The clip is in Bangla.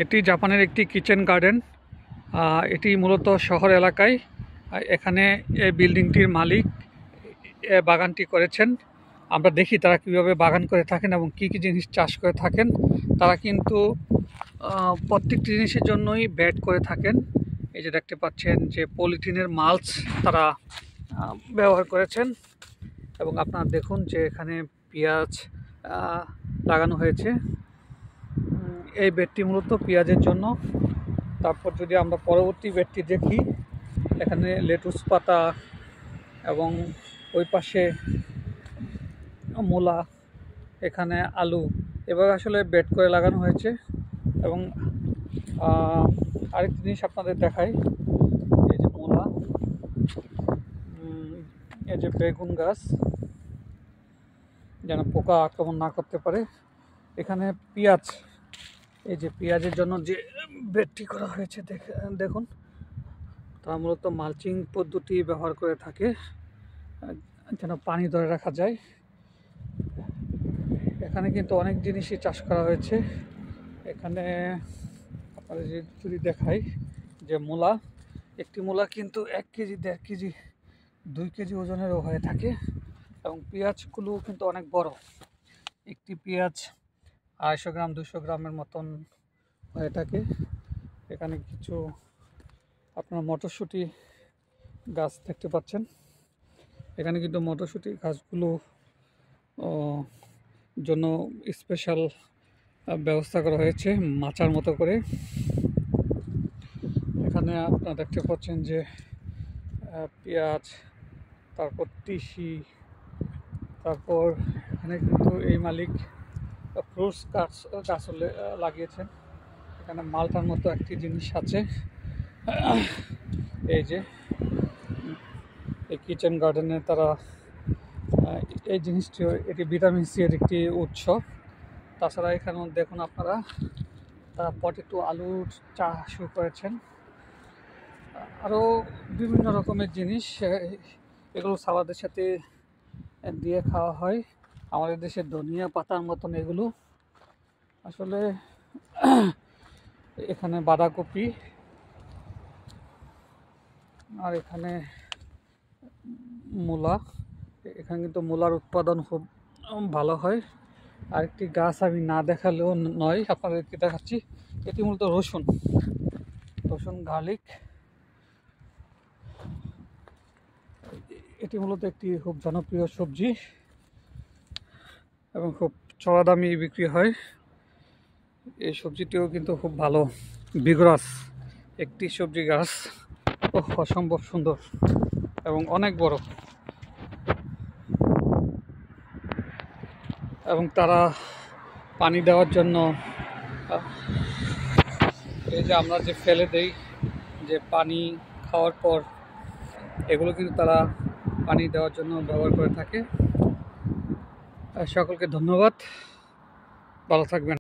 এটি জাপানের একটি কিচেন গার্ডেন। এটি মূলত শহর এলাকায়। এখানে এই বিল্ডিংটির মালিক বাগানটি করেছেন। আমরা দেখি তারা কিভাবে বাগান করে থাকেন এবং কি কি জিনিস চাষ করে থাকেন। তারা কিন্তু প্রত্যেকটি জিনিসের জন্যই বেড করে থাকেন। এই যে দেখতে পাচ্ছেন যে পলিথিনের মাল্চ তারা ব্যবহার করেছেন। এবং আপনারা দেখুন যে এখানে পেঁয়াজ লাগানো হয়েছে। এই বেডটি মূলত পেঁয়াজের জন্য। তারপর যদি আমরা পরবর্তী বেডটি দেখি, এখানে লেটুস পাতা এবং ওই পাশে মূলা, এখানে আলু, এভাবে আসলে বেড করে লাগানো হয়েছে। এবং আরেকটি জিনিস আপনাদের দেখাই, এই যে মূলা, এই যে বেগুন গাছ যেন পোকা আক্রমণ না করতে পারে। এখানে পেঁয়াজ, এই যে পেঁয়াজের জন্য যে বেডটি করা হয়েছে দেখুন, তারা মূলত মালচিং পদ্ধতি ব্যবহার করে থাকে যেন পানি ধরে রাখা যায়। এখানে কিন্তু অনেক জিনিসই চাষ করা হয়েছে। এখানে আপনাদের যদি দেখাই যে মূলা, একটি মূলা কিন্তু 1 কেজি, 1.5 কেজি, 2 কেজি ওজনেরও হয়ে থাকে। এবং পেঁয়াজগুলো কিন্তু অনেক বড়, একটি পেঁয়াজ 250 গ্রাম 200 গ্রামের মতন হয়ে থাকে। এখানে কিছু আপনার মটরশুঁটি গাছ দেখতে পাচ্ছেন। এখানে কিন্তু মটরশুঁটি গাছগুলো জন্য স্পেশাল ব্যবস্থা করা হয়েছে মাচার মতো করে। এখানে আপনারা দেখতে পাচ্ছেন যে পেঁয়াজ, তারপর তিসি, তারপর এখানে কিন্তু এই মালিক ফ্রুটস গাছ লাগিয়েছেন। এখানে মালটার মতো একটি জিনিস আছে। এই যে এই কিচেন গার্ডেনে তারা এই জিনিসটি, এটি ভিটামিন সি এর একটি উৎস। তাছাড়া এখানে দেখুন আপনারা তারা পটেটো, আলুর চাষও করেছেন। আরও বিভিন্ন রকমের জিনিস, এগুলো সালাদের সাথে দিয়ে খাওয়া হয়। আমাদের দেশের ধনিয়া পাতার মতন এগুলো আসলে। এখানে বাঁধাকপি, আর এখানে মূলা। এখানে কিন্তু মূলার উৎপাদন খুব ভালো হয়। আরেকটি গাছ আমি না দেখালেও নয়, আপনাদেরকে দেখাচ্ছি। এটি মূলত রসুন, গার্লিক। এটি মূলত একটি খুব জনপ্রিয় সবজি এবং খুব চড়া দামি বিক্রি হয়। এই সবজিটিও কিন্তু খুব ভালো, বিগরাস একটি সবজি গাছ, অসম্ভব সুন্দর এবং অনেক বড়। এবং তারা পানি দেওয়ার জন্য, এই যে আমরা যে ফেলে দেই যে পানি খাওয়ার পর, এগুলো কিন্তু তারা পানি দেওয়ার জন্য ব্যবহার করে থাকে। সকলকে ধন্যবাদ, ভালো থাকবেন।